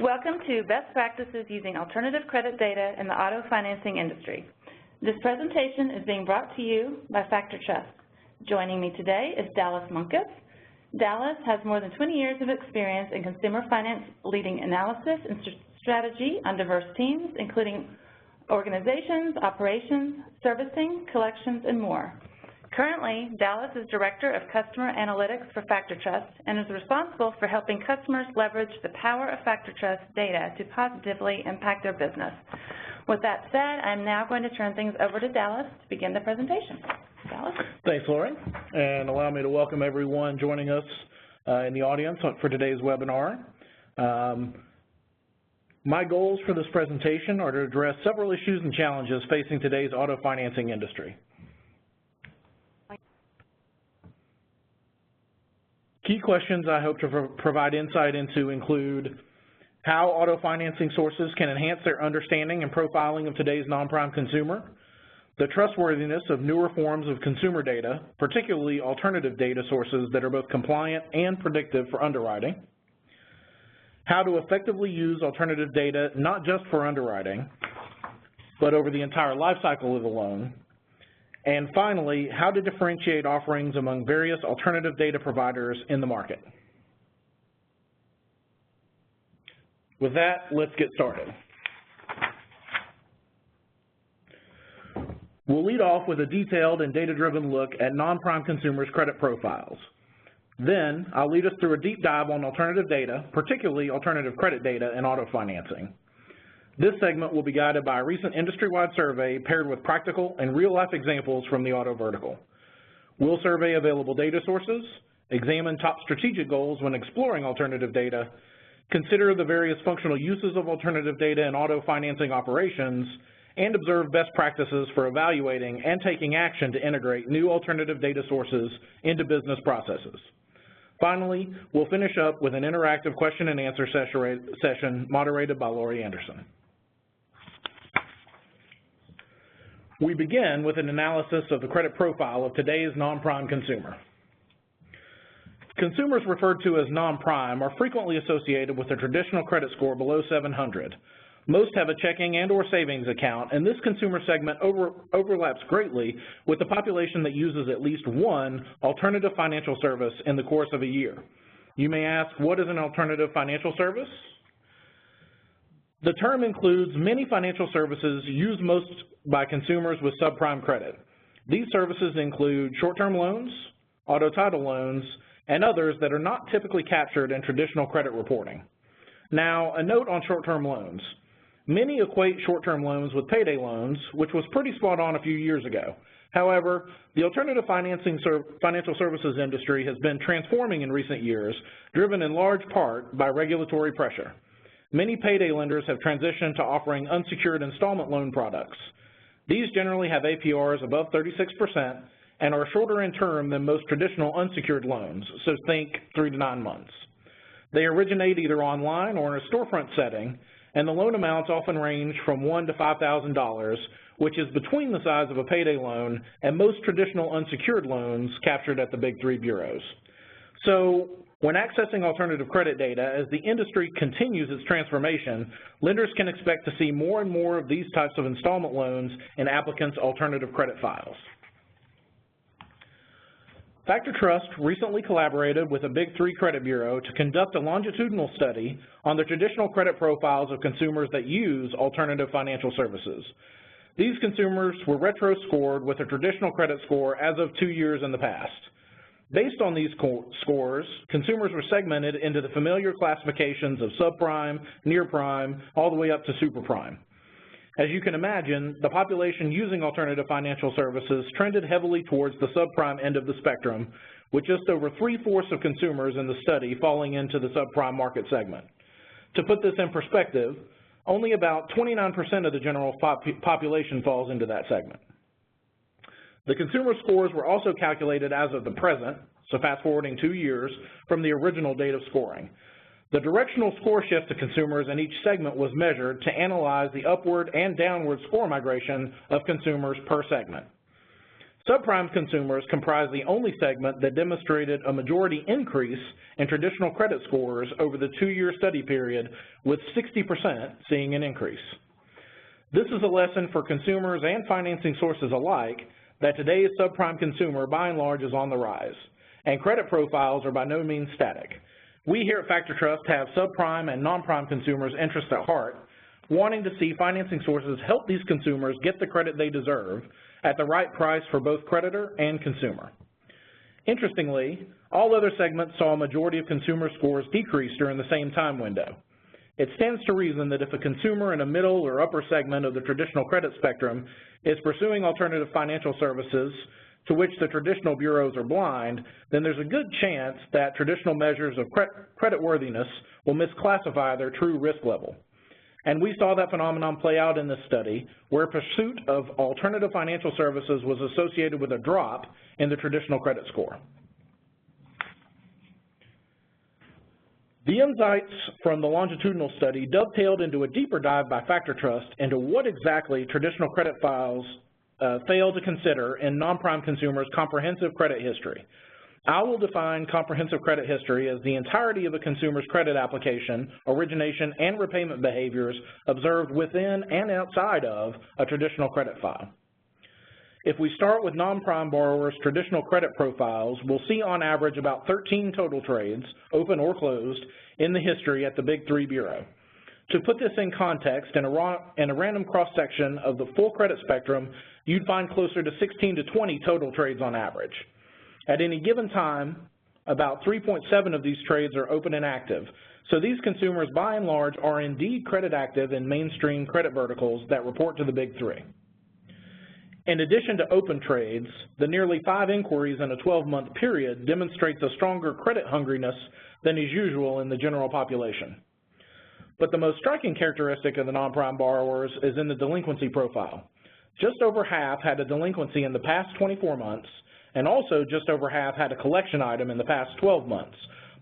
Welcome to Best Practices Using Alternative Credit Data in the Auto Financing Industry. This presentation is being brought to you by FactorTrust. Joining me today is Dallas Munkus. Dallas has more than 20 years of experience in consumer finance, leading analysis and strategy on diverse teams, including organizations, operations, servicing, collections, and more. Currently, Dallas is Director of Customer Analytics for FactorTrust and is responsible for helping customers leverage the power of FactorTrust data to positively impact their business. With that said, I'm now going to turn things over to Dallas to begin the presentation. Dallas? Thanks, Lori, and allow me to welcome everyone joining us in the audience for today's webinar. My goals for this presentation are to address several issues and challenges facing today's auto financing industry. Key questions I hope to provide insight into include how auto financing sources can enhance their understanding and profiling of today's non-prime consumer, the trustworthiness of newer forms of consumer data, particularly alternative data sources that are both compliant and predictive for underwriting, how to effectively use alternative data not just for underwriting, but over the entire life cycle of the loan, and finally, how to differentiate offerings among various alternative data providers in the market. With that, let's get started. We'll lead off with a detailed and data-driven look at non-prime consumers' credit profiles. Then, I'll lead us through a deep dive on alternative data, particularly alternative credit data in auto financing. This segment will be guided by a recent industry-wide survey paired with practical and real-life examples from the auto vertical. We'll survey available data sources, examine top strategic goals when exploring alternative data, consider the various functional uses of alternative data in auto financing operations, and observe best practices for evaluating and taking action to integrate new alternative data sources into business processes. Finally, we'll finish up with an interactive question and answer session moderated by Lori Anderson. We begin with an analysis of the credit profile of today's non-prime consumer. Consumers referred to as non-prime are frequently associated with a traditional credit score below 700. Most have a checking and or savings account, and this consumer segment overlaps greatly with the population that uses at least one alternative financial service in the course of a year. You may ask, what is an alternative financial service? The term includes many financial services used most by consumers with subprime credit. These services include short-term loans, auto title loans, and others that are not typically captured in traditional credit reporting. Now, a note on short-term loans. Many equate short-term loans with payday loans, which was pretty spot on a few years ago. However, the alternative financial services industry has been transforming in recent years, driven in large part by regulatory pressure. Many payday lenders have transitioned to offering unsecured installment loan products. These generally have APRs above 36% and are shorter in term than most traditional unsecured loans, so think 3 to 9 months. They originate either online or in a storefront setting, and the loan amounts often range from $1,000 to $5,000, which is between the size of a payday loan and most traditional unsecured loans captured at the big 3 bureaus. So, when accessing alternative credit data, as the industry continues its transformation, lenders can expect to see more and more of these types of installment loans in applicants' alternative credit files. FactorTrust recently collaborated with a Big 3 credit bureau to conduct a longitudinal study on the traditional credit profiles of consumers that use alternative financial services. These consumers were retro-scored with a traditional credit score as of 2 years in the past. Based on these scores, consumers were segmented into the familiar classifications of subprime, near prime, all the way up to super prime. As you can imagine, the population using alternative financial services trended heavily towards the subprime end of the spectrum, with just over 3/4 of consumers in the study falling into the subprime market segment. To put this in perspective, only about 29% of the general population falls into that segment. The consumer scores were also calculated as of the present, so fast forwarding 2 years, from the original date of scoring. The directional score shift to consumers in each segment was measured to analyze the upward and downward score migration of consumers per segment. Subprime consumers comprise the only segment that demonstrated a majority increase in traditional credit scores over the 2-year study period, with 60% seeing an increase. This is a lesson for consumers and financing sources alike that today's subprime consumer, by and large, is on the rise, and credit profiles are by no means static. We here at FactorTrust have subprime and non-prime consumers' interests at heart, wanting to see financing sources help these consumers get the credit they deserve at the right price for both creditor and consumer. Interestingly, all other segments saw a majority of consumer scores decrease during the same time window. It stands to reason that if a consumer in a middle or upper segment of the traditional credit spectrum is pursuing alternative financial services to which the traditional bureaus are blind, then there's a good chance that traditional measures of creditworthiness will misclassify their true risk level. And we saw that phenomenon play out in this study, where pursuit of alternative financial services was associated with a drop in the traditional credit score. The insights from the longitudinal study dovetailed into a deeper dive by FactorTrust into what exactly traditional credit files fail to consider in non-prime consumers' comprehensive credit history. I will define comprehensive credit history as the entirety of a consumer's credit application, origination, and repayment behaviors observed within and outside of a traditional credit file. If we start with non-prime borrowers' traditional credit profiles, we'll see on average about 13 total trades, open or closed, in the history at the Big Three Bureau. To put this in context, in a random cross-section of the full credit spectrum, you'd find closer to 16 to 20 total trades on average. At any given time, about 3.7 of these trades are open and active. So these consumers, by and large, are indeed credit active in mainstream credit verticals that report to the Big Three. In addition to open trades, the nearly 5 inquiries in a 12-month period demonstrates a stronger credit hungriness than is usual in the general population. But the most striking characteristic of the non-prime borrowers is in the delinquency profile. Just over half had a delinquency in the past 24 months, and also just over half had a collection item in the past 12 months,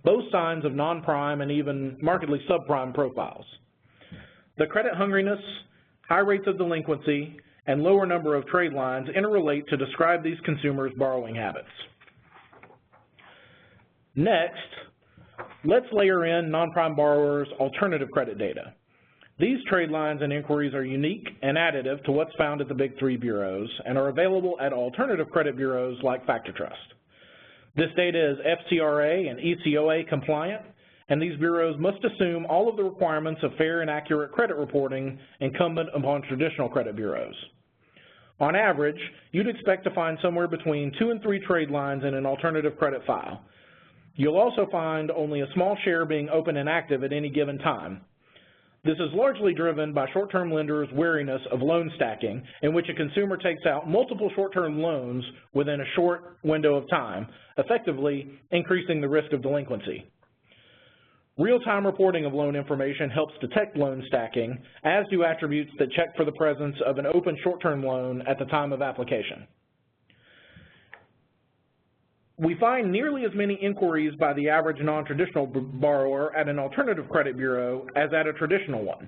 both signs of non-prime and even markedly subprime profiles. The credit hungriness, high rates of delinquency, and lower number of trade lines interrelate to describe these consumers' borrowing habits. Next, let's layer in non-prime borrowers' alternative credit data. These trade lines and inquiries are unique and additive to what's found at the Big Three bureaus and are available at alternative credit bureaus like FactorTrust. This data is FCRA and ECOA compliant, and these bureaus must assume all of the requirements of fair and accurate credit reporting incumbent upon traditional credit bureaus. On average, you'd expect to find somewhere between 2 and 3 trade lines in an alternative credit file. You'll also find only a small share being open and active at any given time. This is largely driven by short-term lenders' wariness of loan stacking, in which a consumer takes out multiple short-term loans within a short window of time, effectively increasing the risk of delinquency. Real-time reporting of loan information helps detect loan stacking, as do attributes that check for the presence of an open short-term loan at the time of application. We find nearly as many inquiries by the average non-traditional borrower at an alternative credit bureau as at a traditional one.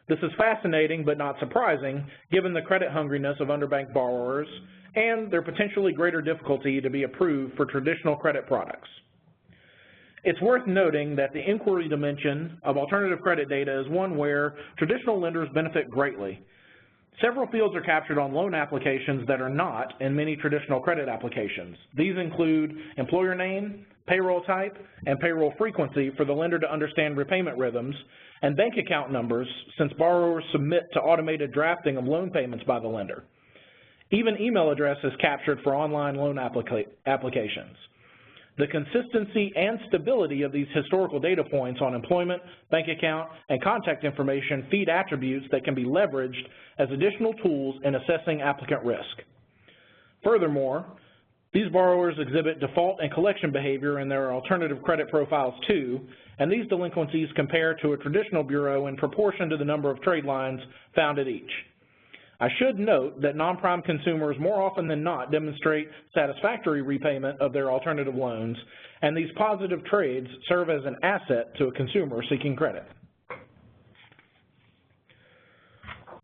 This is fascinating but not surprising, given the credit hungriness of underbanked borrowers and their potentially greater difficulty to be approved for traditional credit products. It's worth noting that the inquiry dimension of alternative credit data is one where traditional lenders benefit greatly. Several fields are captured on loan applications that are not in many traditional credit applications. These include employer name, payroll type, and payroll frequency for the lender to understand repayment rhythms, and bank account numbers, since borrowers submit to automated drafting of loan payments by the lender. Even email address is captured for online loan applications. The consistency and stability of these historical data points on employment, bank account, and contact information feed attributes that can be leveraged as additional tools in assessing applicant risk. Furthermore, these borrowers exhibit default and collection behavior in their alternative credit profiles too, and these delinquencies compare to a traditional bureau in proportion to the number of trade lines found at each. I should note that non-prime consumers more often than not demonstrate satisfactory repayment of their alternative loans, and these positive trades serve as an asset to a consumer seeking credit.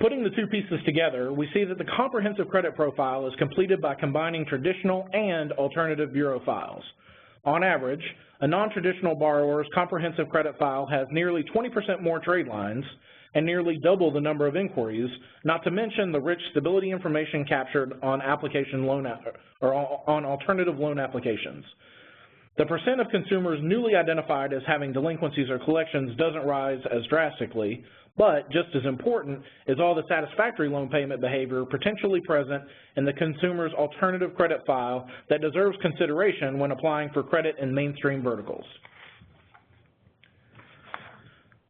Putting the two pieces together, we see that the comprehensive credit profile is completed by combining traditional and alternative bureau files. On average, a non-traditional borrower's comprehensive credit file has nearly 20% more trade lines and nearly double the number of inquiries, not to mention the rich stability information captured on on alternative loan applications. The percent of consumers newly identified as having delinquencies or collections doesn't rise as drastically, but just as important is all the satisfactory loan payment behavior potentially present in the consumer's alternative credit file that deserves consideration when applying for credit in mainstream verticals.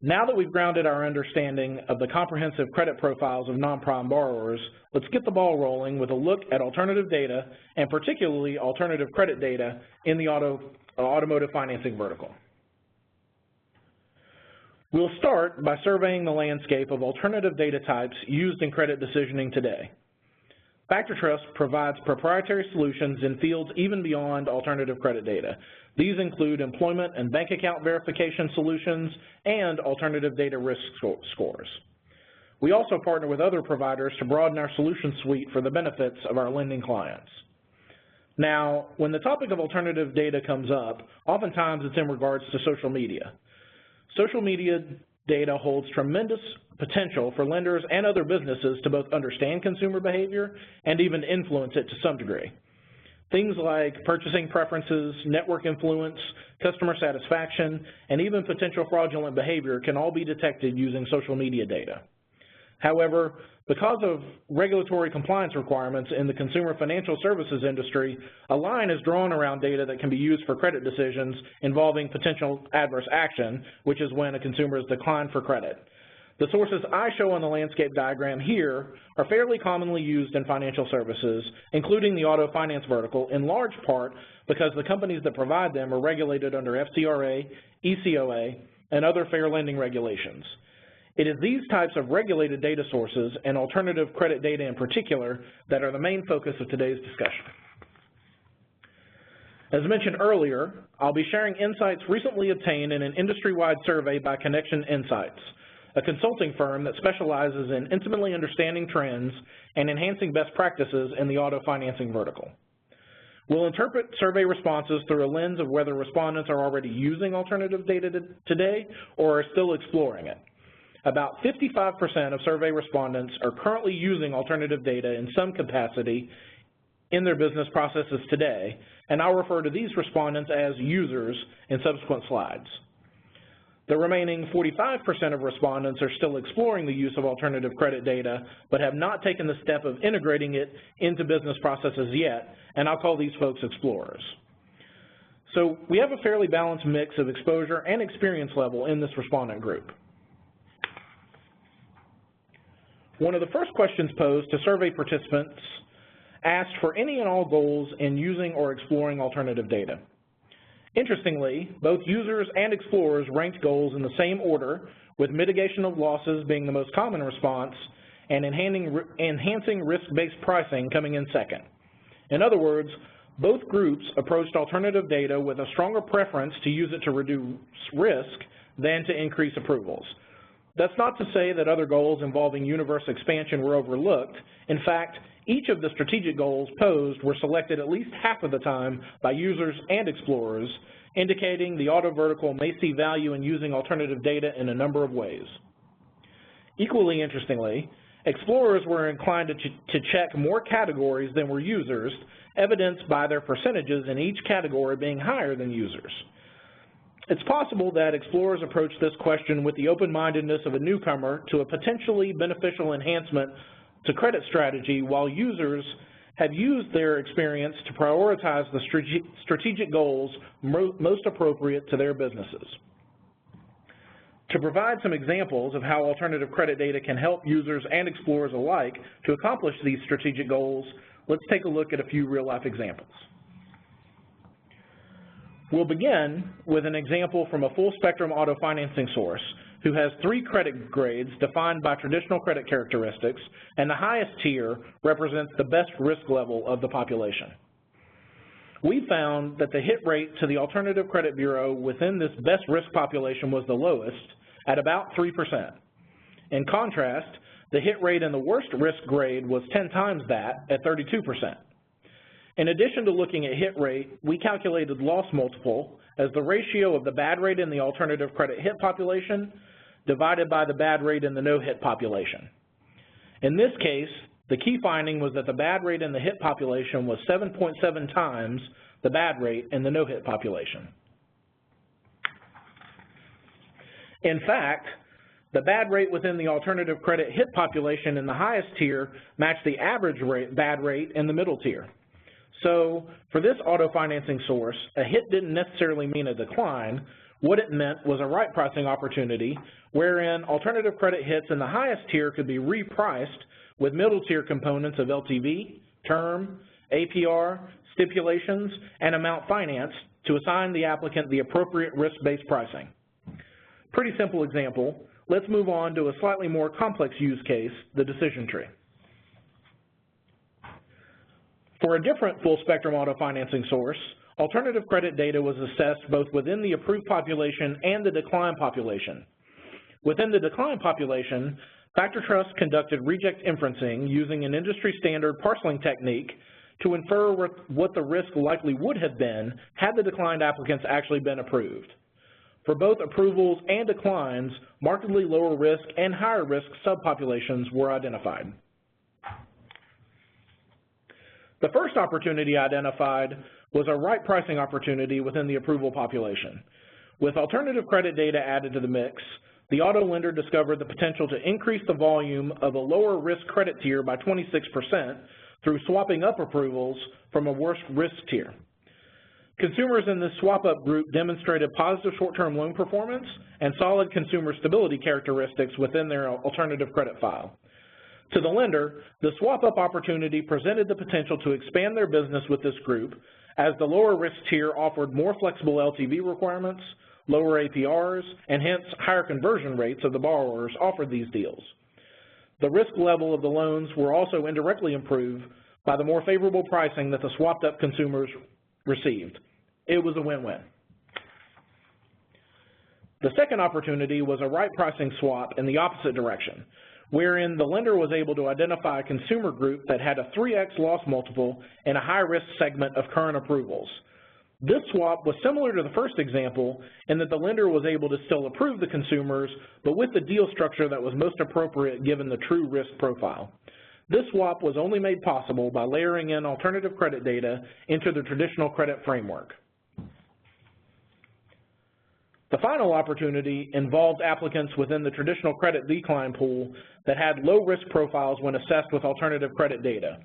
Now that we've grounded our understanding of the comprehensive credit profiles of non-prime borrowers, let's get the ball rolling with a look at alternative data, and particularly alternative credit data in the automotive financing vertical. We'll start by surveying the landscape of alternative data types used in credit decisioning today. FactorTrust provides proprietary solutions in fields even beyond alternative credit data. These include employment and bank account verification solutions and alternative data risk scores. We also partner with other providers to broaden our solution suite for the benefits of our lending clients. Now, when the topic of alternative data comes up, oftentimes it's in regards to social media. Social media data holds tremendous potential for lenders and other businesses to both understand consumer behavior and even influence it to some degree. Things like purchasing preferences, network influence, customer satisfaction, and even potential fraudulent behavior can all be detected using social media data. However, because of regulatory compliance requirements in the consumer financial services industry, a line is drawn around data that can be used for credit decisions involving potential adverse action, which is when a consumer is declined for credit. The sources I show on the landscape diagram here are fairly commonly used in financial services, including the auto finance vertical, in large part because the companies that provide them are regulated under FCRA, ECOA, and other fair lending regulations. It is these types of regulated data sources, and alternative credit data in particular, that are the main focus of today's discussion. As mentioned earlier, I'll be sharing insights recently obtained in an industry-wide survey by Connection Insights, a consulting firm that specializes in intimately understanding trends and enhancing best practices in the auto financing vertical. We'll interpret survey responses through a lens of whether respondents are already using alternative data today or are still exploring it. About 55% of survey respondents are currently using alternative data in some capacity in their business processes today, and I'll refer to these respondents as users in subsequent slides. The remaining 45% of respondents are still exploring the use of alternative credit data, but have not taken the step of integrating it into business processes yet, and I'll call these folks explorers. So we have a fairly balanced mix of exposure and experience level in this respondent group. One of the first questions posed to survey participants asked for any and all goals in using or exploring alternative data. Interestingly, both users and explorers ranked goals in the same order, with mitigation of losses being the most common response and enhancing risk-based pricing coming in second. In other words, both groups approached alternative data with a stronger preference to use it to reduce risk than to increase approvals. That's not to say that other goals involving universe expansion were overlooked. In fact, each of the strategic goals posed were selected at least half of the time by users and explorers, indicating the auto vertical may see value in using alternative data in a number of ways. Equally interestingly, explorers were inclined to check more categories than were users, evidenced by their percentages in each category being higher than users. It's possible that explorers approach this question with the open-mindedness of a newcomer to a potentially beneficial enhancement to credit strategy, while users have used their experience to prioritize the strategic goals most appropriate to their businesses. To provide some examples of how alternative credit data can help users and explorers alike to accomplish these strategic goals, let's take a look at a few real-life examples. We'll begin with an example from a full-spectrum auto financing source who has 3 credit grades defined by traditional credit characteristics, and the highest tier represents the best risk level of the population. We found that the hit rate to the Alternative Credit Bureau within this best risk population was the lowest, at about 3%. In contrast, The hit rate in the worst risk grade was 10 times that at 32%. In addition to looking at hit rate, we calculated loss multiple as the ratio of the bad rate in the alternative credit hit population divided by the bad rate in the no hit population. In this case, the key finding was that the bad rate in the hit population was 7.7 times the bad rate in the no hit population. In fact, the bad rate within the alternative credit hit population in the highest tier matched the average bad rate in the middle tier. So for this auto financing source, a hit didn't necessarily mean a decline. What it meant was a right pricing opportunity wherein alternative credit hits in the highest tier could be repriced with middle tier components of LTV, term, APR, stipulations, and amount financed to assign the applicant the appropriate risk-based pricing. Pretty simple example. Let's move on to a slightly more complex use case, the decision tree. For a different full spectrum auto financing source, alternative credit data was assessed both within the approved population and the decline population. Within the decline population, FactorTrust conducted reject inferencing using an industry standard parceling technique to infer what the risk likely would have been had the declined applicants actually been approved. For both approvals and declines, markedly lower risk and higher risk subpopulations were identified. The first opportunity identified was a right pricing opportunity within the approval population. With alternative credit data added to the mix, the auto lender discovered the potential to increase the volume of a lower risk credit tier by 26% through swapping up approvals from a worse risk tier. Consumers in this swap-up group demonstrated positive short-term loan performance and solid consumer stability characteristics within their alternative credit file. To the lender, the swap-up opportunity presented the potential to expand their business with this group as the lower risk tier offered more flexible LTV requirements, lower APRs, and hence higher conversion rates of the borrowers offered these deals. The risk level of the loans were also indirectly improved by the more favorable pricing that the swapped-up consumers received. It was a win-win. The second opportunity was a right pricing swap in the opposite direction, wherein the lender was able to identify a consumer group that had a 3x loss multiple in a high-risk segment of current approvals. This swap was similar to the first example in that the lender was able to still approve the consumers, but with the deal structure that was most appropriate given the true risk profile. This swap was only made possible by layering in alternative credit data into the traditional credit framework. The final opportunity involved applicants within the traditional credit decline pool that had low risk profiles when assessed with alternative credit data.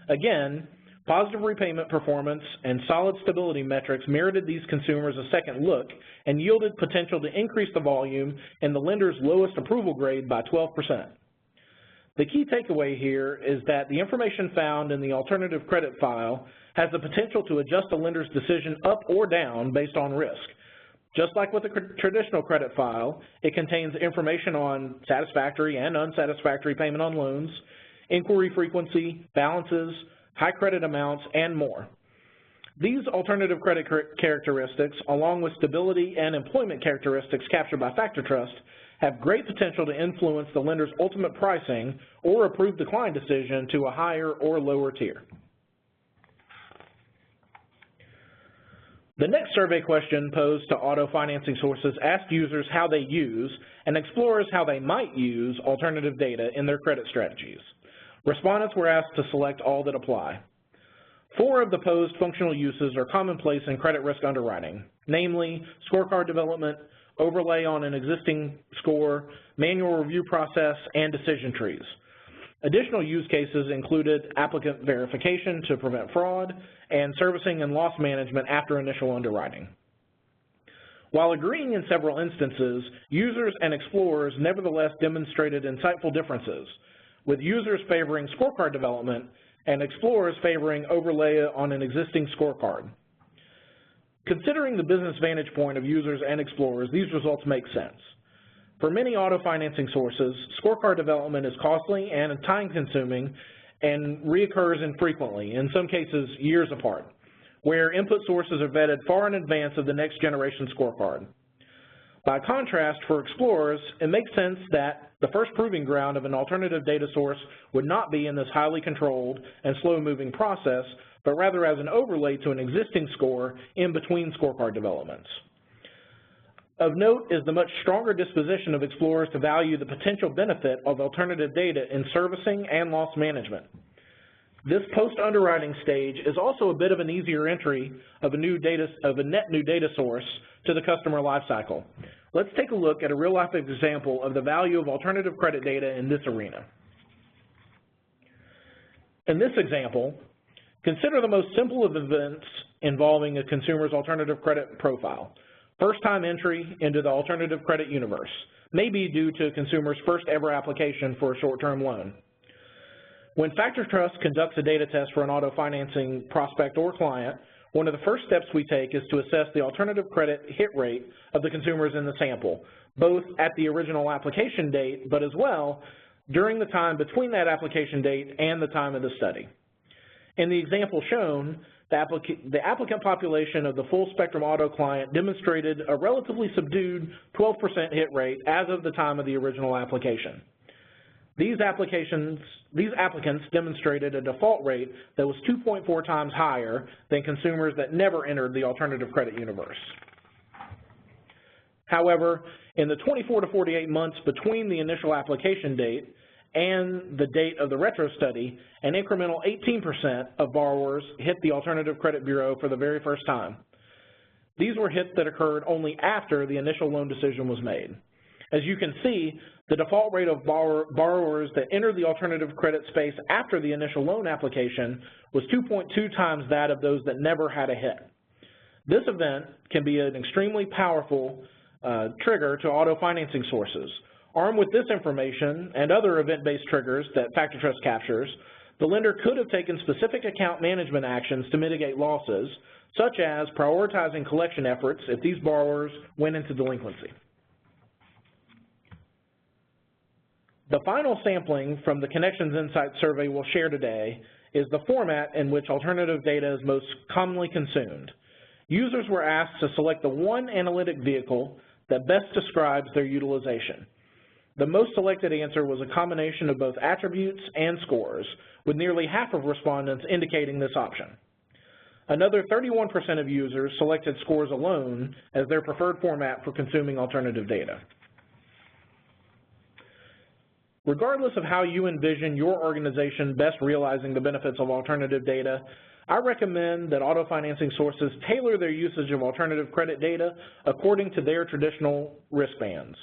Again, positive repayment performance and solid stability metrics merited these consumers a second look and yielded potential to increase the volume in the lender's lowest approval grade by 12%. The key takeaway here is that the information found in the alternative credit file has the potential to adjust the lender's decision up or down based on risk. Just like with a traditional credit file, it contains information on satisfactory and unsatisfactory payment on loans, inquiry frequency, balances, high credit amounts, and more. These alternative credit characteristics, along with stability and employment characteristics captured by FactorTrust, have great potential to influence the lender's ultimate pricing or approved decline decision to a higher or lower tier. The next survey question posed to auto financing sources asked users how they use and explorers how they might use alternative data in their credit strategies. Respondents were asked to select all that apply. 4 of the posed functional uses are commonplace in credit risk underwriting, namely scorecard development, overlay on an existing score, manual review process, and decision trees. Additional use cases included applicant verification to prevent fraud and servicing and loss management after initial underwriting. While agreeing in several instances, users and explorers nevertheless demonstrated insightful differences, with users favoring scorecard development and explorers favoring overlay on an existing scorecard. Considering the business vantage point of users and explorers, these results make sense. For many auto financing sources, scorecard development is costly and time-consuming and reoccurs infrequently, in some cases years apart, where input sources are vetted far in advance of the next generation scorecard. By contrast, for explorers, it makes sense that The first proving ground of an alternative data source would not be in this highly controlled and slow-moving process, but rather as an overlay to an existing score in between scorecard developments. Of note is the much stronger disposition of explorers to value the potential benefit of alternative data in servicing and loss management. This post-underwriting stage is also a bit of an easier entry of a net new data source to the customer lifecycle. Let's take a look at a real-life example of the value of alternative credit data in this arena. In this example, consider the most simple of events involving a consumer's alternative credit profile. First-time entry into the alternative credit universe, maybe due to a consumer's first ever application for a short-term loan. When FactorTrust conducts a data test for an auto financing prospect or client, one of the first steps we take is to assess the alternative credit hit rate of the consumers in the sample, both at the original application date, but as well during the time between that application date and the time of the study. In the example shown, the applicant population of the full spectrum auto client demonstrated a relatively subdued 12% hit rate as of the time of the original application. These applicants demonstrated a default rate that was 2.4 times higher than consumers that never entered the alternative credit universe. However, in the 24 to 48 months between the initial application date and the date of the retro study, an incremental 18% of borrowers hit the Alternative Credit Bureau for the very first time. These were hits that occurred only after the initial loan decision was made. As you can see, the default rate of borrowers that entered the alternative credit space after the initial loan application was 2.2 times that of those that never had a hit. This event can be an extremely powerful trigger to auto financing sources. Armed with this information and other event-based triggers that FactorTrust captures, the lender could have taken specific account management actions to mitigate losses, such as prioritizing collection efforts if these borrowers went into delinquency. The final sampling from the Connections Insight survey we'll share today is the format in which alternative data is most commonly consumed. Users were asked to select the one analytic vehicle that best describes their utilization. The most selected answer was a combination of both attributes and scores, with nearly half of respondents indicating this option. Another 31% of users selected scores alone as their preferred format for consuming alternative data. Regardless of how you envision your organization best realizing the benefits of alternative data, I recommend that auto financing sources tailor their usage of alternative credit data according to their traditional risk bands.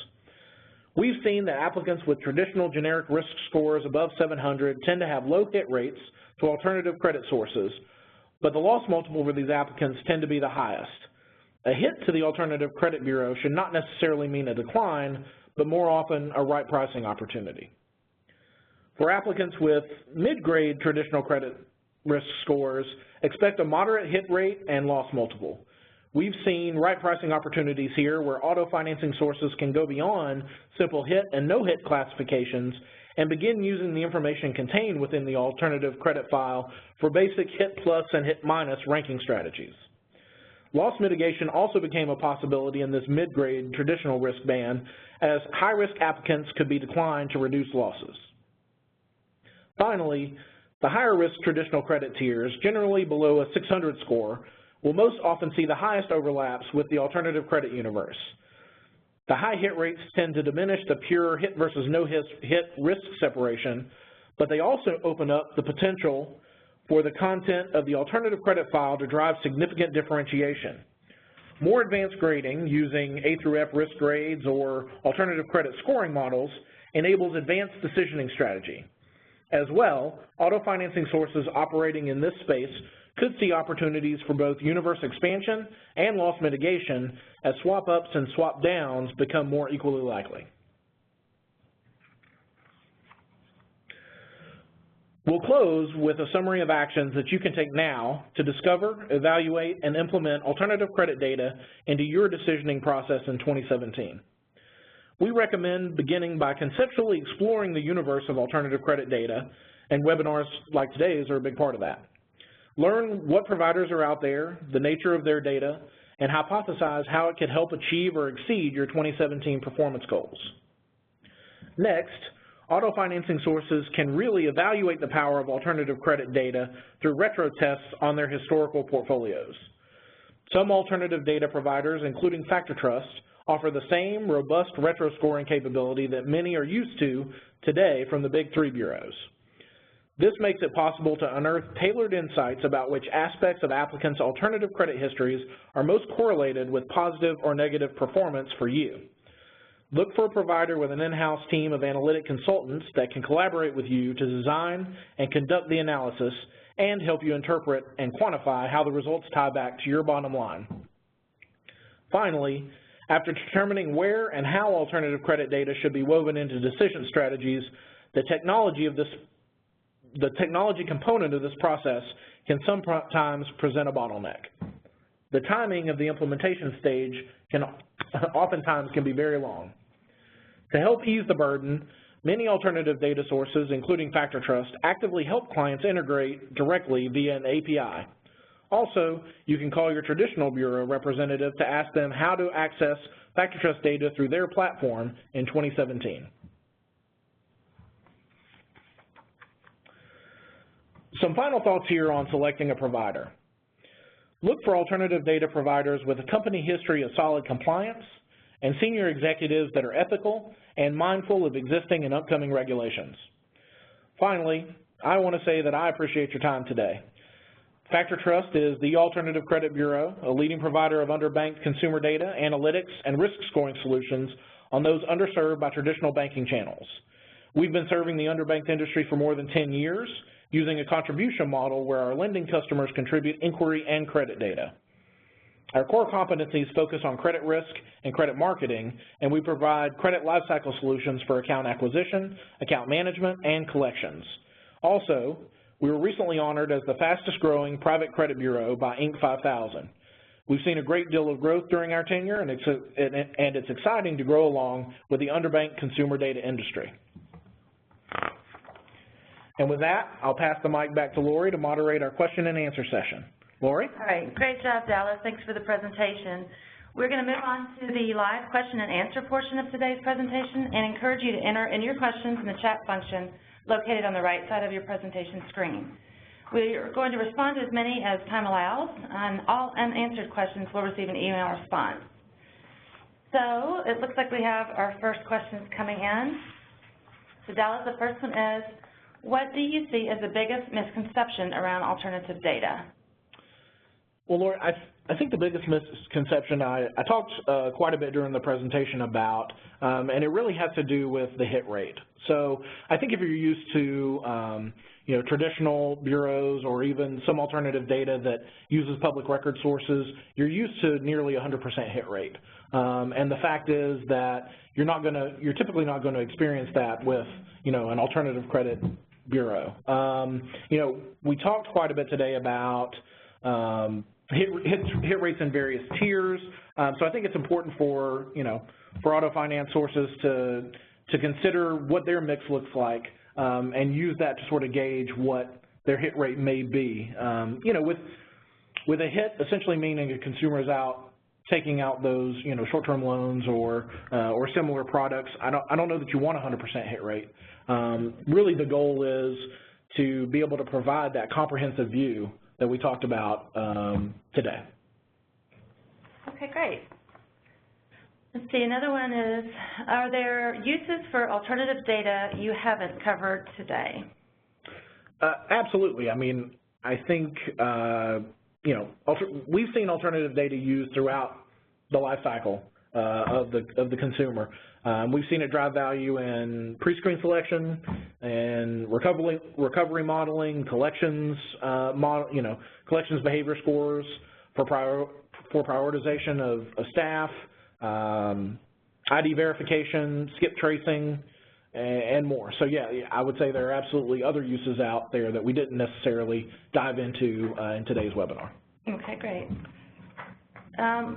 We've seen that applicants with traditional generic risk scores above 700 tend to have low hit rates to alternative credit sources, but the loss multiple for these applicants tend to be the highest. A hit to the Alternative Credit Bureau should not necessarily mean a decline, but more often a right pricing opportunity. For applicants with mid-grade traditional credit risk scores, expect a moderate hit rate and loss multiple. We've seen right pricing opportunities here where auto financing sources can go beyond simple hit and no hit classifications and begin using the information contained within the alternative credit file for basic hit plus and hit minus ranking strategies. Loss mitigation also became a possibility in this mid-grade traditional risk band, as high-risk applicants could be declined to reduce losses. Finally, the higher-risk traditional credit tiers, generally below a 600 score, will most often see the highest overlaps with the alternative credit universe. The high hit rates tend to diminish the pure hit versus no hit risk separation, but they also open up the potential for the content of the alternative credit file to drive significant differentiation. More advanced grading using A through F risk grades or alternative credit scoring models enables advanced decisioning strategy. As well, auto financing sources operating in this space could see opportunities for both universe expansion and loss mitigation as swap ups and swap downs become more equally likely. We'll close with a summary of actions that you can take now to discover, evaluate, and implement alternative credit data into your decisioning process in 2017. We recommend beginning by conceptually exploring the universe of alternative credit data, and webinars like today's are a big part of that. Learn what providers are out there, the nature of their data, and hypothesize how it could help achieve or exceed your 2017 performance goals. Next, auto financing sources can really evaluate the power of alternative credit data through retro tests on their historical portfolios. Some alternative data providers, including FactorTrust, offer the same robust retro scoring capability that many are used to today from the Big Three bureaus. This makes it possible to unearth tailored insights about which aspects of applicants' alternative credit histories are most correlated with positive or negative performance for you. Look for a provider with an in-house team of analytic consultants that can collaborate with you to design and conduct the analysis and help you interpret and quantify how the results tie back to your bottom line. Finally, after determining where and how alternative credit data should be woven into decision strategies, the technology component of this process can sometimes present a bottleneck. The timing of the implementation stage oftentimes can be very long. To help ease the burden, many alternative data sources, including FactorTrust, actively help clients integrate directly via an API. Also, you can call your traditional bureau representative to ask them how to access FactorTrust data through their platform in 2017. Some final thoughts here on selecting a provider. Look for alternative data providers with a company history of solid compliance and senior executives that are ethical and mindful of existing and upcoming regulations. Finally, I want to say that I appreciate your time today. FactorTrust is the Alternative Credit Bureau, a leading provider of underbanked consumer data, analytics, and risk scoring solutions on those underserved by traditional banking channels. We've been serving the underbanked industry for more than 10 years, using a contribution model where our lending customers contribute inquiry and credit data. Our core competencies focus on credit risk and credit marketing, and we provide credit lifecycle solutions for account acquisition, account management, and collections. Also, we were recently honored as the fastest growing private credit bureau by Inc. 5000. We've seen a great deal of growth during our tenure, and it's exciting to grow along with the underbanked consumer data industry. And with that, I'll pass the mic back to Lori to moderate our question and answer session. Lori? All right, great job, Dallas. Thanks for the presentation. We're going to move on to the live question and answer portion of today's presentation and encourage you to enter in your questions in the chat function located on the right side of your presentation screen. We are going to respond to as many as time allows, and all unanswered questions will receive an email response. So it looks like we have our first questions coming in. So Dallas, the first one is, what do you see as the biggest misconception around alternative data? Well, Lori, I think the biggest misconception I talked quite a bit during the presentation about, and it really has to do with the hit rate. So I think if you're used to traditional bureaus or even some alternative data that uses public record sources, you're used to nearly 100% hit rate. And the fact is that you're typically not going to experience that with an alternative credit bureau. We talked quite a bit today about hit rates in various tiers. So I think it's important for auto finance sources to consider what their mix looks like and use that to sort of gauge what their hit rate may be. With a hit essentially meaning a consumer is taking out those short-term loans or similar products. I don't know that you want a 100% hit rate. Really the goal is to be able to provide that comprehensive view that we talked about today. Okay, great. Let's see, another one is, are there uses for alternative data you haven't covered today? Absolutely. I mean, I think, we've seen alternative data used throughout the life cycle of the consumer. We've seen it drive value in pre-screen selection and recovery modeling, collections, collections behavior scores for prioritization of staff, ID verification, skip tracing, and more. So yeah, I would say there are absolutely other uses out there that we didn't necessarily dive into in today's webinar. Okay, great.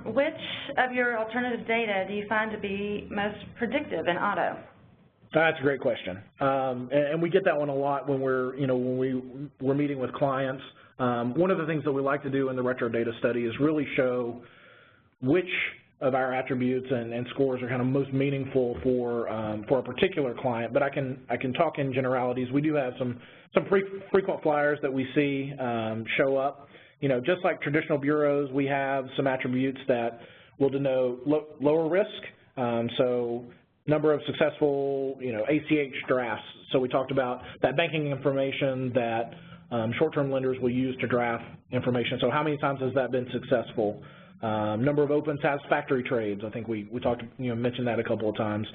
Which of your alternative data do you find to be most predictive in auto? That's a great question, and we get that one a lot when we're meeting with clients. One of the things that we like to do in the retro data study is really show which of our attributes and scores are kind of most meaningful for a particular client, but I can talk in generalities. We do have some frequent flyers that we see show up. You know, just like traditional bureaus, we have some attributes that will denote lower risk. So number of successful, you know, ACH drafts. So we talked about that banking information that short-term lenders will use to draft information. So how many times has that been successful? Number of open satisfactory trades. I think we talked, you know, mentioned that a couple of times.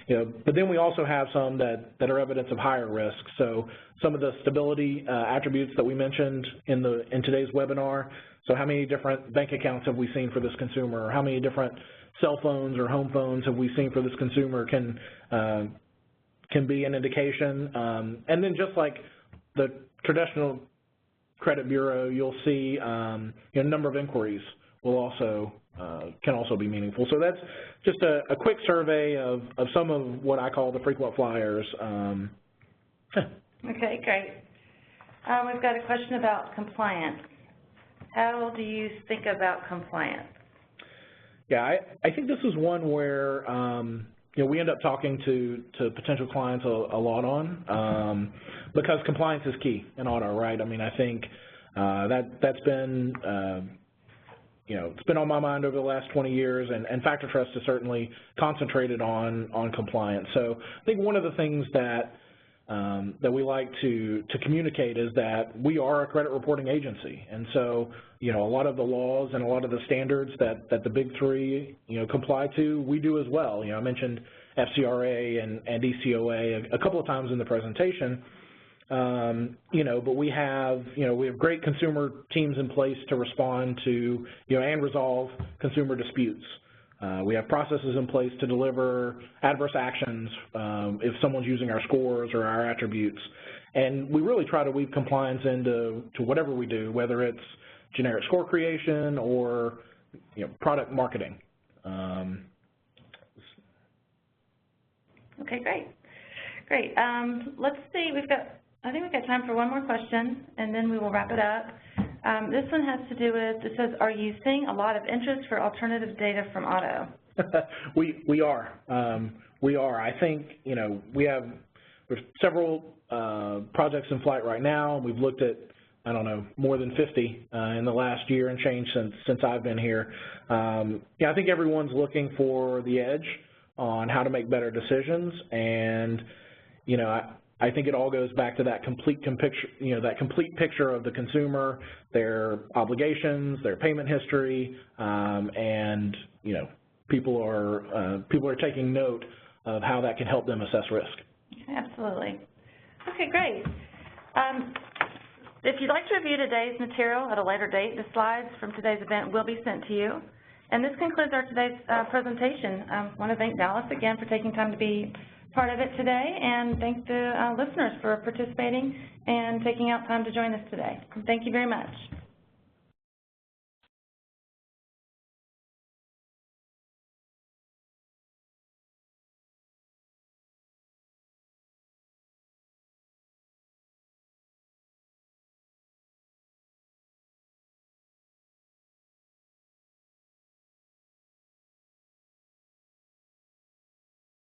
You know, but then we also have some that are evidence of higher risk. So some of the stability attributes that we mentioned in today's webinar. So how many different bank accounts have we seen for this consumer? Or how many different cell phones or home phones have we seen for this consumer can be an indication. And then just like the traditional credit bureau, you'll see you know, number of inquiries will also can also be meaningful. So that's just a quick survey of some of what I call the frequent flyers. Okay, great. We've got a question about compliance. How do you think about compliance? Yeah, I think this is one where you know, we end up talking to potential clients a lot on because compliance is key in auto, right? I mean, I think that's been you know, it's been on my mind over the last 20 years, and FactorTrust has certainly concentrated on compliance. So I think one of the things that we like to communicate is that we are a credit reporting agency, and so you know, a lot of the laws and a lot of the standards that the big three, you know, comply to, we do as well. You know, I mentioned FCRA and ECOA a couple of times in the presentation. You know, but we have great consumer teams in place to respond to, you know, and resolve consumer disputes. We have processes in place to deliver adverse actions if someone's using our scores or our attributes. And we really try to weave compliance into whatever we do, whether it's generic score creation or, you know, product marketing. Okay, great. Let's see, I think we've got time for one more question, and then we will wrap it up. This one has to do with, it says, are you seeing a lot of interest for alternative data from auto? We are. I think, you know, there's several projects in flight right now. We've looked at, I don't know, more than 50 in the last year and change since I've been here. Yeah, I think everyone's looking for the edge on how to make better decisions, and, you know, I think it all goes back to that complete picture, you know, that complete picture of the consumer, their obligations, their payment history, and, you know, people are taking note of how that can help them assess risk. Absolutely. Okay, great. If you'd like to review today's material at a later date, the slides from today's event will be sent to you. And this concludes our today's presentation. I want to thank Dallas again for taking time to be part of it today, and thank the listeners for participating and taking out time to join us today. Thank you very much.